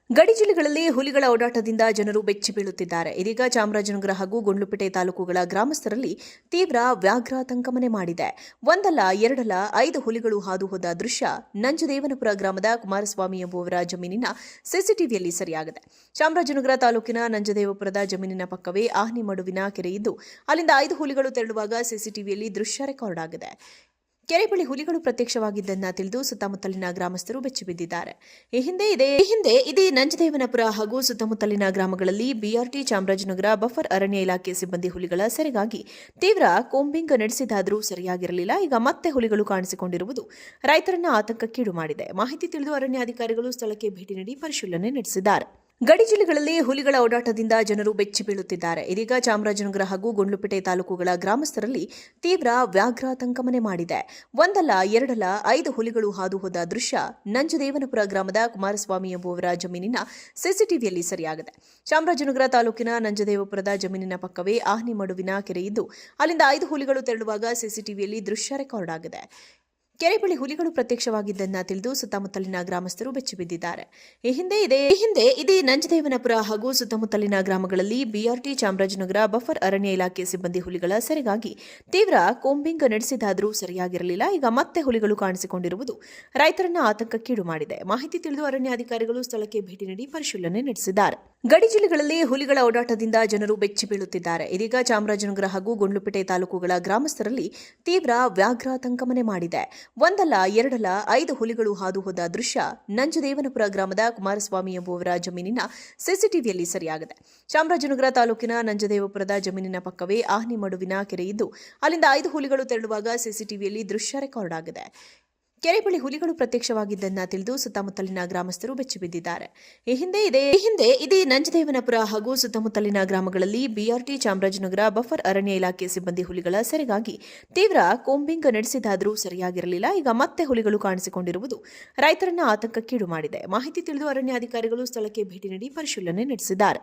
ಗಡಿ ಜಿಲ್ಲೆಗಳಲ್ಲಿ ಹುಲಿಗಳ ಓಡಾಟದಿಂದ ಜನರು ಬೆಚ್ಚಿ ಬೀಳುತ್ತಿದ್ದಾರೆ. ಇದೀಗ ಚಾಮರಾಜನಗರ ಹಾಗೂ ಗುಂಡ್ಲುಪೇಟೆ ತಾಲೂಕುಗಳ ಗ್ರಾಮಸ್ಥರಲ್ಲಿ ತೀವ್ರ ವ್ಯಾಘ್ರಾತಂಕ ಮನೆ ಮಾಡಿದೆ. ಒಂದಲ್ಲ ಎರಡಲ್ಲ 5 ಹುಲಿಗಳು ಹಾದು ಹೋದ ದೃಶ್ಯ ನಂಜದೇವನಪುರ ಗ್ರಾಮದ ಕುಮಾರಸ್ವಾಮಿ ಎಂಬುವರ ಜಮೀನಿನ ಸಿಸಿಟಿವಿಯಲ್ಲಿ ಸೆರೆಯಾಗಿದೆ. ಚಾಮರಾಜನಗರ ತಾಲೂಕಿನ ನಂಜದೇವಪುರದ ಜಮೀನಿನ ಪಕ್ಕವೇ ಆಹ್ನಿಮಡುವಿನ ಕೆರೆ ಇದ್ದು, ಅಲ್ಲಿಂದ 5 ಹುಲಿಗಳು ತೆರಳುವಾಗ ಸಿಸಿಟಿವಿಯಲ್ಲಿ ದೃಶ್ಯ ರೆಕಾರ್ಡ್ ಆಗಿದೆ. ಕೆರೆ ಬಳಿ ಹುಲಿಗಳು ಪ್ರತ್ಯಕ್ಷವಾಗಿದ್ದನ್ನ ತಿಳಿದು ಸುತ್ತಮುತ್ತಲಿನ ಗ್ರಾಮಸ್ಥರು ಬೆಚ್ಚಿಬಿದ್ದಿದ್ದಾರೆ. ಈ ಹಿಂದೆ ಇದೇ ನಂಜದೇವನಪುರ ಹಾಗೂ ಸುತ್ತಮುತ್ತಲಿನ ಗ್ರಾಮಗಳಲ್ಲಿ ಬಿಆರ್ಟಿ ಚಾಮರಾಜನಗರ ಬಫರ್ ಅರಣ್ಯ ಇಲಾಖೆ ಸಿಬ್ಬಂದಿ ಹುಲಿಗಳ ಸೆರೆಗಾಗಿ ತೀವ್ರ ಕೋಂಬಿಂಗ್ ನಡೆಸಿದಾದರೂ ಸರಿಯಾಗಿರಲಿಲ್ಲ. ಈಗ ಮತ್ತೆ ಹುಲಿಗಳು ಕಾಣಿಸಿಕೊಂಡಿರುವುದು ರೈತರನ್ನ ಆತಂಕಕ್ಕೀಡು ಮಾಡಿದೆ. ಮಾಹಿತಿ ತಿಳಿದು ಅರಣ್ಯಾಧಿಕಾರಿಗಳು ಸ್ಥಳಕ್ಕೆ ಭೇಟಿ ನೀಡಿ ಪರಿಶೀಲನೆ ನಡೆಸಿದ್ದಾರೆ. ಗಡಿ ಜಿಲ್ಲೆಗಳಲ್ಲಿ ಹುಲಿಗಳ ಓಡಾಟದಿಂದ ಜನರು ಬೆಚ್ಚಿ ಬೀಳುತ್ತಿದ್ದಾರೆ. ಇದೀಗ ಚಾಮರಾಜನಗರ ಹಾಗೂ ಗುಂಡ್ಲುಪೇಟೆ ತಾಲೂಕುಗಳ ಗ್ರಾಮಸ್ಥರಲ್ಲಿ ತೀವ್ರ ವ್ಯಾಘ್ರಾತಂಕ ಮನೆ ಮಾಡಿದೆ. ಒಂದಲ್ಲ ಎರಡಲ್ಲ 5 ಹುಲಿಗಳು ಹಾದು ಹೋದ ದೃಶ್ಯ ನಂಜದೇವನಪುರ ಗ್ರಾಮದ ಕುಮಾರಸ್ವಾಮಿ ಎಂಬುವರ ಜಮೀನಿನ ಸಿಸಿಟಿವಿಯಲ್ಲಿ ಸೆರೆಯಾಗಿದೆ. ಚಾಮರಾಜನಗರ ತಾಲೂಕಿನ ನಂಜದೇವಪುರದ ಜಮೀನಿನ ಪಕ್ಕವೇ ಆಹ್ನಿಮಡುವಿನ ಕೆರೆ ಇದ್ದು, ಅಲ್ಲಿಂದ 5 ಹುಲಿಗಳು ತೆರಳುವಾಗ ಸಿಸಿಟಿವಿಯಲ್ಲಿ ದೃಶ್ಯ ರೆಕಾರ್ಡ್ ಆಗಿದೆ. ಕೆರೆ ಬಳಿ ಹುಲಿಗಳು ಪ್ರತ್ಯಕ್ಷವಾಗಿದ್ದನ್ನ ತಿಳಿದು ಸುತ್ತಮುತ್ತಲಿನ ಗ್ರಾಮಸ್ಥರು ಬೆಚ್ಚಿಬಿದ್ದಿದ್ದಾರೆ. ಈ ಹಿಂದೆ ಇದೇ ನಂಜದೇವನಪುರ ಹಾಗೂ ಸುತ್ತಮುತ್ತಲಿನ ಗ್ರಾಮಗಳಲ್ಲಿ ಬಿಆರ್ಟಿ ಚಾಮರಾಜನಗರ ಬಫರ್ ಅರಣ್ಯ ಇಲಾಖೆ ಸಿಬ್ಬಂದಿ ಹುಲಿಗಳ ಸೆರೆಗಾಗಿ ತೀವ್ರ ಕೋಂಬಿಂಗ್ ನಡೆಸಿದಾದರೂ ಸರಿಯಾಗಿರಲಿಲ್ಲ. ಈಗ ಮತ್ತೆ ಹುಲಿಗಳು ಕಾಣಿಸಿಕೊಂಡಿರುವುದು ರೈತರನ್ನ ಆತಂಕಕ್ಕೀಡು ಮಾಡಿದೆ. ಮಾಹಿತಿ ತಿಳಿದು ಅರಣ್ಯಾಧಿಕಾರಿಗಳು ಸ್ಥಳಕ್ಕೆ ಭೇಟಿ ನೀಡಿ ಪರಿಶೀಲನೆ ನಡೆಸಿದ್ದಾರೆ. ಗಡಿ ಜಿಲ್ಲೆಗಳಲ್ಲಿ ಹುಲಿಗಳ ಓಡಾಟದಿಂದ ಜನರು ಬೆಚ್ಚಿ ಬೀಳುತ್ತಿದ್ದಾರೆ. ಇದೀಗ ಚಾಮರಾಜನಗರ ಹಾಗೂ ಗುಂಡ್ಲುಪೇಟೆ ತಾಲೂಕುಗಳ ಗ್ರಾಮಸ್ಥರಲ್ಲಿ ತೀವ್ರ ವ್ಯಾಘ್ರಾತಂಕ ಮನೆ ಮಾಡಿದೆ. ಒಂದಲ್ಲ ಎರಡಲ್ಲ 5 ಹುಲಿಗಳು ಹಾದು ಹೋದ ದೃಶ್ಯ ನಂಜದೇವನಪುರ ಗ್ರಾಮದ ಕುಮಾರಸ್ವಾಮಿ ಎಂಬುವರ ಜಮೀನಿನ ಸಿಸಿಟಿವಿಯಲ್ಲಿ ಸೆರೆಯಾಗಿದೆ. ಚಾಮರಾಜನಗರ ತಾಲೂಕಿನ ನಂಜದೇವಪುರದ ಜಮೀನಿನ ಪಕ್ಕವೇ ಆಹ್ನಿಮಡುವಿನ ಕೆರೆ ಇದ್ದು, ಅಲ್ಲಿಂದ 5 ಹುಲಿಗಳು ತೆರಳುವಾಗ ಸಿಸಿಟಿವಿಯಲ್ಲಿ ದೃಶ್ಯ ರೆಕಾರ್ಡ್ ಆಗಿದೆ. ಕೆರೆ ಬಳಿ ಹುಲಿಗಳು ಪ್ರತ್ಯಕ್ಷವಾಗಿದ್ದನ್ನ ತಿಳಿದು ಸುತ್ತಮುತ್ತಲಿನ ಗ್ರಾಮಸ್ಥರು ಬೆಚ್ಚಿಬಿದ್ದಿದ್ದಾರೆ. ಈ ಹಿಂದೆ ಇದೇ ನಂಜದೇವನಪುರ ಹಾಗೂ ಸುತ್ತಮುತ್ತಲಿನ ಗ್ರಾಮಗಳಲ್ಲಿ ಬಿಆರ್ಟಿ ಚಾಮರಾಜನಗರ ಬಫರ್ ಅರಣ್ಯ ಇಲಾಖೆ ಸಿಬ್ಬಂದಿ ಹುಲಿಗಳ ಸೆರೆಗಾಗಿ ತೀವ್ರ ಕೋಂಬಿಂಗ್ ನಡೆಸಿದಾದರೂ ಸರಿಯಾಗಿರಲಿಲ್ಲ. ಈಗ ಮತ್ತೆ ಹುಲಿಗಳು ಕಾಣಿಸಿಕೊಂಡಿರುವುದು ರೈತರನ್ನ ಆತಂಕಕ್ಕೀಡು ಮಾಡಿದೆ. ಮಾಹಿತಿ ತಿಳಿದು ಅರಣ್ಯಾಧಿಕಾರಿಗಳು ಸ್ಥಳಕ್ಕೆ ಭೇಟಿ ನೀಡಿ ಪರಿಶೀಲನೆ ನಡೆಸಿದ್ದಾರೆ.